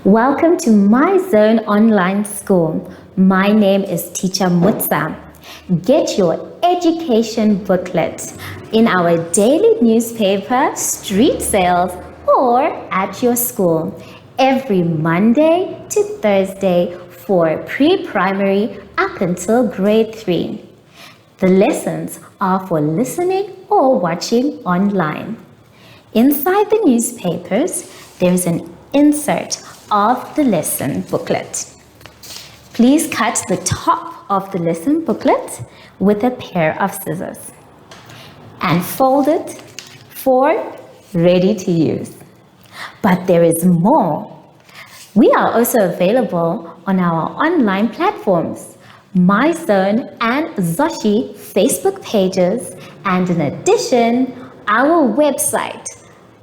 Welcome to My Zone Online School. My name is Teacher Mutsa. Get your education booklet in our daily newspaper, street sales, or at your school every Monday to Thursday for pre-primary up until grade 3. The lessons are for listening or watching online. Inside the newspapers, there is an insert of the lesson booklet. Please cut the top of the lesson booklet with a pair of scissors and fold it for ready to use. But there is more. We are also available on our online platforms, MyZone and Zoshi Facebook pages, and in addition, our website,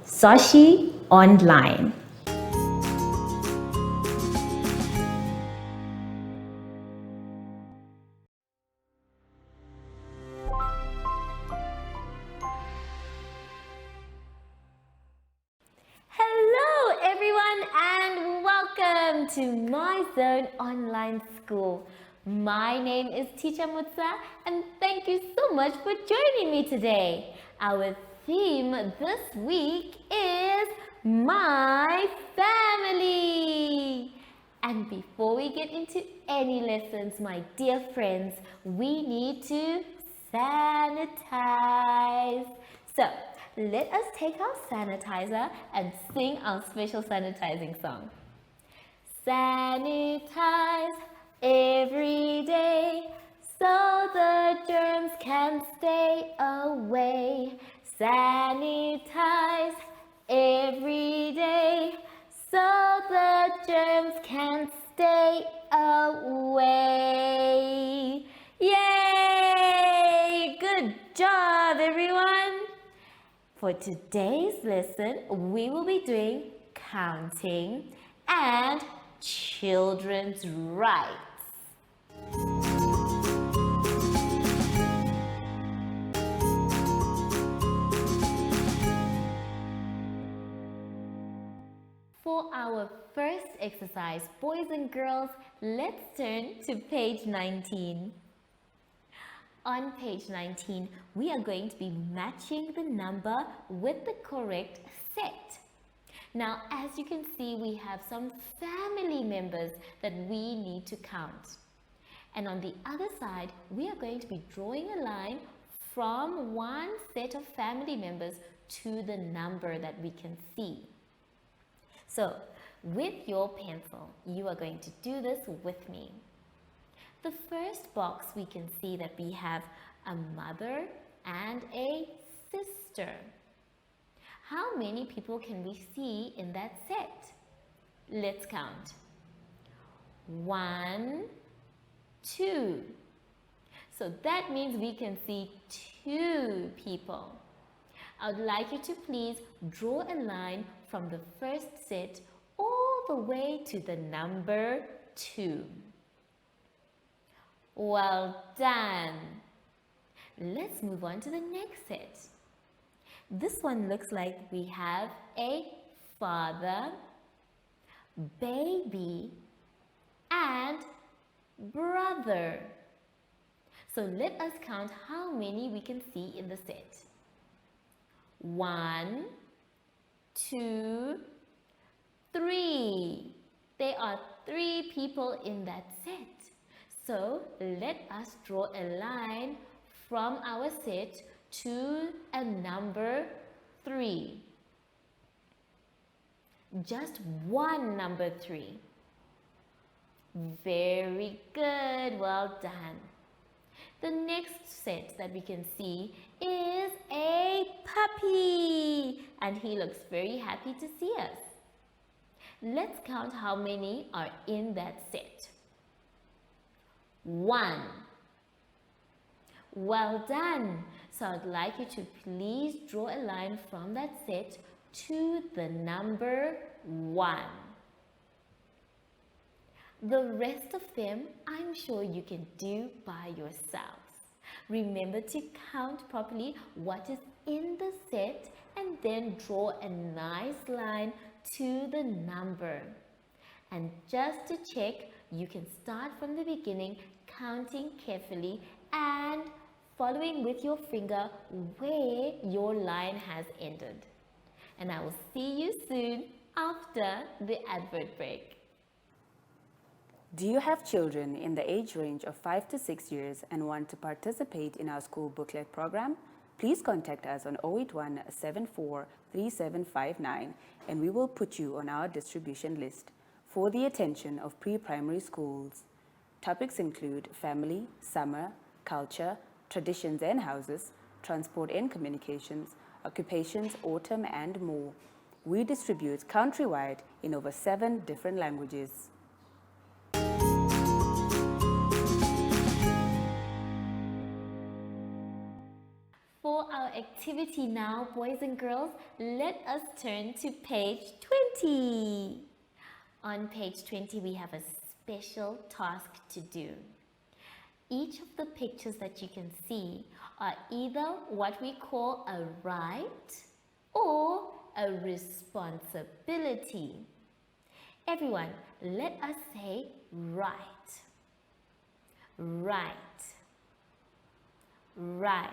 Zoshi Online. Hello everyone and welcome to My Zone Online School. My name is Teacher Mutsa and thank you so much for joining me today. Our theme this week is My Family. And before we get into any lessons, my dear friends, we need to sanitize. So, let us take our sanitizer and sing our special sanitizing song. Sanitize every day so the germs can stay away. Sanitize every day so the germs can stay away. Yay! Good job, everyone! For today's lesson, we will be doing counting and children's rights. For our first exercise, boys and girls, let's turn to page 19. On page 19, we are going to be matching the number with the correct set. Now, as you can see, we have some family members that we need to count. And on the other side, we are going to be drawing a line from one set of family members to the number that we can see. So, with your pencil, you are going to do this with me. The first box, we can see that we have a mother and a sister. How many people can we see in that set? Let's count. 1, 2. So that means we can see 2 people. I would like you to please draw a line from the first set all the way to the number 2. Well done. Let's move on to the next set. This one looks like we have a father, baby, and brother. So let us count how many we can see in the set. 1, 2, 3. There are 3 people in that set. So let us draw a line from our set to a number 3. Just one number 3. Very good, well done. The next set that we can see is a puppy and he looks very happy to see us. Let's count how many are in that set. 1. Well done. So I'd like you to please draw a line from that set to the number 1. The rest of them, I'm sure you can do by yourselves. Remember to count properly what is in the set and then draw a nice line to the number. And just to check, you can start from the beginning, counting carefully and following with your finger where your line has ended. And I will see you soon after the advert break. Do you have children in the age range of 5 to 6 years and want to participate in our school booklet program? Please contact us on 081 74 3759 and we will put you on our distribution list for the attention of pre-primary schools. Topics include family, summer, culture, traditions and houses, transport and communications, occupations, autumn and more. We distribute countrywide in over 7 different languages. For our activity now, boys and girls, let us turn to page 20. On page 20, we have a special task to do. Each of the pictures that you can see are either what we call a right or a responsibility. Everyone, let us say right. Right. Right.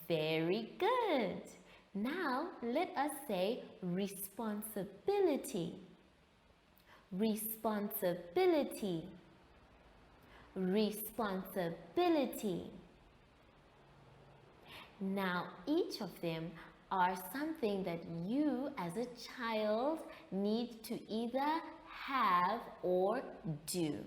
Very good. Now let us say responsibility. Responsibility. Responsibility. Now each of them are something that you as a child need to either have or do.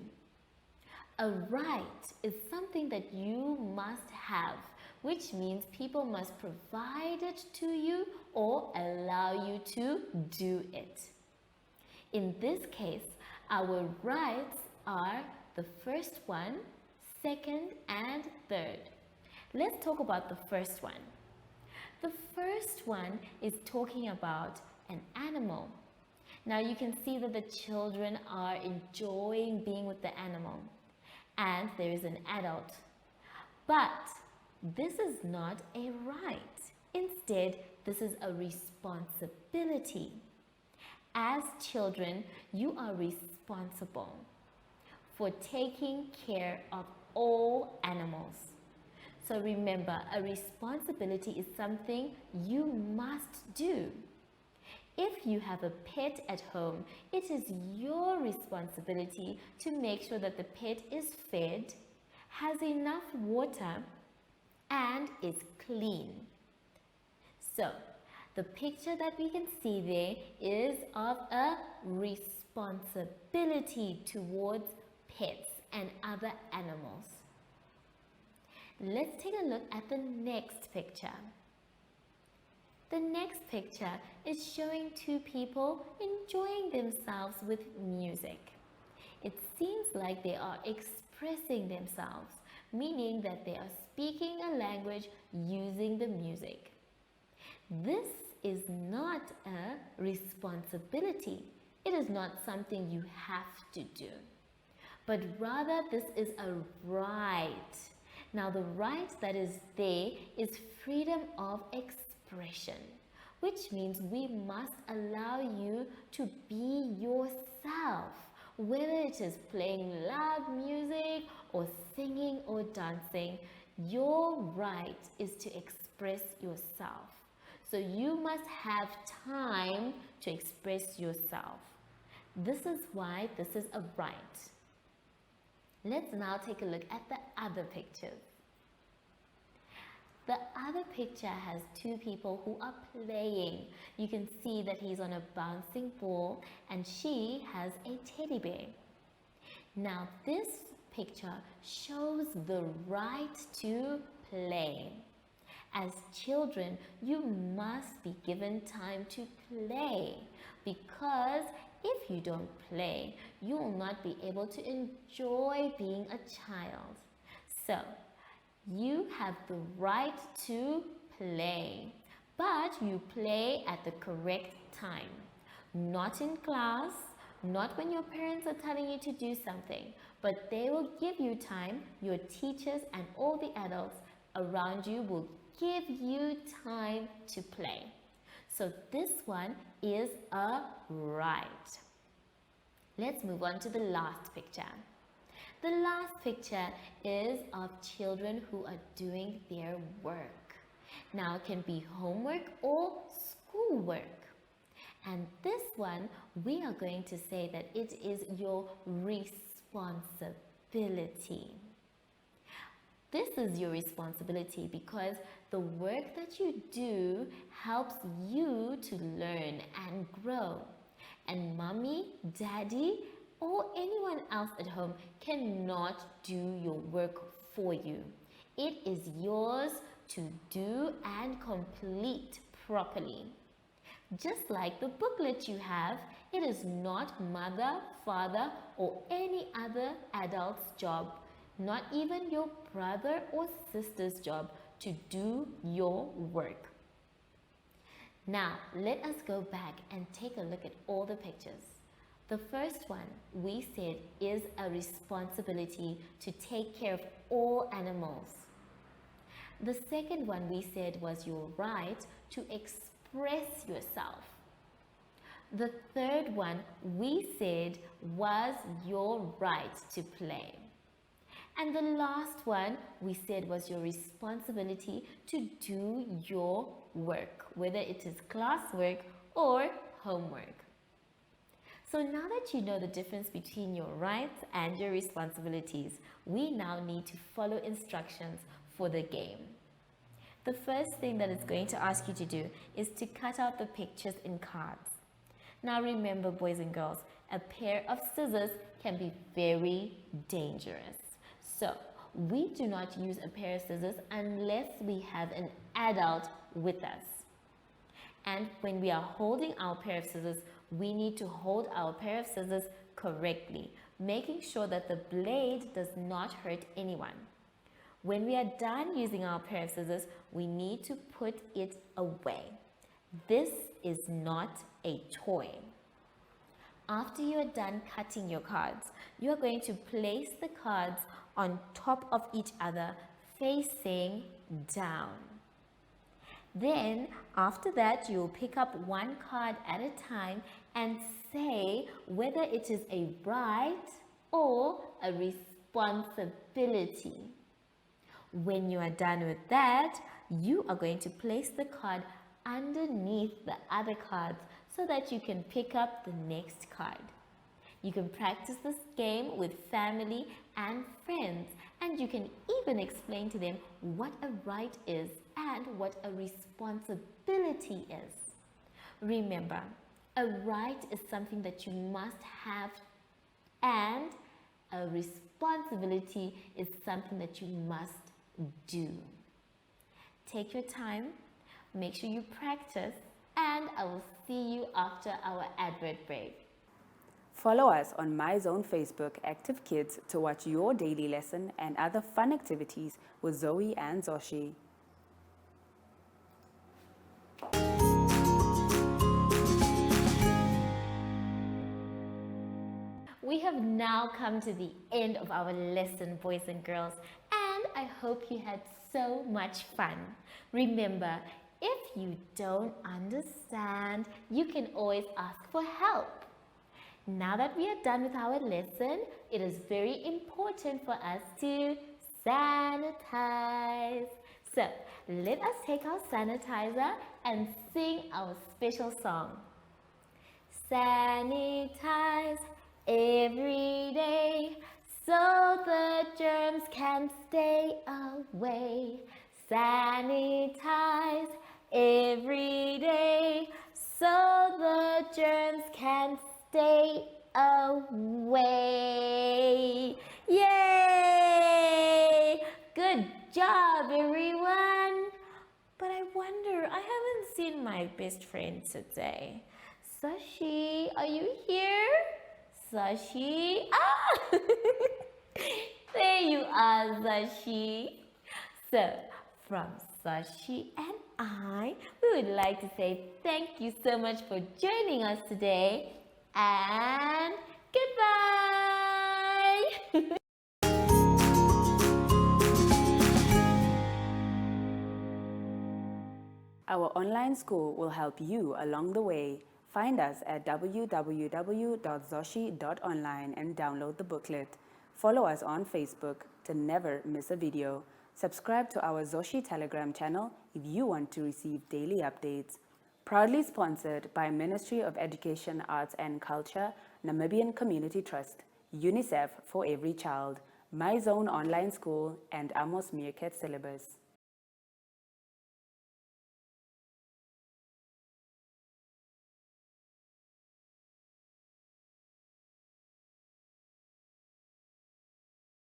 A right is something that you must have, which means people must provide it to you or allow you to do it. In this case, our rights are the first one, second, and third. Let's talk about the first one. The first one is talking about an animal. Now you can see that the children are enjoying being with the animal, and there is an adult. But this is not a right. Instead, this is a responsibility. As children, you are responsible for taking care of all animals. So remember, a responsibility is something you must do. If you have a pet at home, it is your responsibility to make sure that the pet is fed, has enough water, and is clean. So, the picture that we can see there is of a responsibility towards pets and other animals. Let's take a look at the next picture. The next picture is showing two people enjoying themselves with music. It seems like they are expressing themselves, meaning that they are speaking a language using the music. This is not a responsibility. It is not something you have to do, but rather this is a right. Now the right that is there is freedom of expression, which means we must allow you to be yourself, whether it is playing loud music or singing or dancing. Your right is to express yourself. So you must have time to express yourself. This is why this is a right. Let's now take a look at the other pictures. The other picture has two people who are playing. You can see that he's on a bouncing ball and she has a teddy bear. Now this picture shows the right to play. As children, you must be given time to play, because if you don't play, you will not be able to enjoy being a child. So, you have the right to play, but you play at the correct time. Not in class, not when your parents are telling you to do something, but they will give you time. Your teachers and all the adults around you will give you time to play. So this one is a right. Let's move on to the last picture. The last picture is of children who are doing their work. Now it can be homework or schoolwork. And this one, we are going to say that it is your responsibility. This is your responsibility because the work that you do helps you to learn and grow. And mommy, daddy, or anyone else at home cannot do your work for you. It is yours to do and complete properly. Just like the booklet you have, it is not mother, father, or any other adult's job, not even your brother or sister's job to do your work. Now, let us go back and take a look at all the pictures. The first one we said is a responsibility to take care of all animals. The second one we said was your right to express yourself. The third one we said was your right to play. And the last one we said was your responsibility to do your work, whether it is classwork or homework. So now that you know the difference between your rights and your responsibilities, we now need to follow instructions for the game. The first thing that it's going to ask you to do is to cut out the pictures in cards. Now remember, boys and girls, a pair of scissors can be very dangerous. So we do not use a pair of scissors unless we have an adult with us. And when we are holding our pair of scissors, we need to hold our pair of scissors correctly, making sure that the blade does not hurt anyone. When we are done using our pair of scissors, we need to put it away. This is not a toy. After you are done cutting your cards, you are going to place the cards on top of each other, facing down. Then, after that, you will pick up one card at a time and say whether it is a right or a responsibility. When you are done with that, you are going to place the card underneath the other cards so that you can pick up the next card. You can practice this game with family and friends, and you can even explain to them what a right is and what a responsibility is. Remember, a right is something that you must have, and a responsibility is something that you must do. Take your time, make sure you practice, and I will see you after our advert break. Follow us on MyZone Facebook Active Kids to watch your daily lesson and other fun activities with Zoe and Zoshi. We have now come to the end of our lesson, boys and girls, and I hope you had so much fun. Remember, if you don't understand, you can always ask for help. Now that we are done with our lesson, it is very important for us to sanitize. So, let us take our sanitizer and sing our special song. Sanitize every day so the germs can stay away. Sanitize every day so the germs can stay away. Yay! Good job, everyone. But I wonder, I haven't seen my best friend today. Sashi, are you here? Sashi? Ah! There you are, Sashi. So, from Sashi and I, we would like to say thank you so much for joining us today, and goodbye! Our online school will help you along the way. Find us at www.zoshi.online and download the booklet. Follow us on Facebook to never miss a video. Subscribe to our Zoshi Telegram channel if you want to receive daily updates. Proudly sponsored by Ministry of Education, Arts and Culture, Namibian Community Trust, UNICEF for Every Child, My Zone Online School, and Amos Meerkat Syllabus.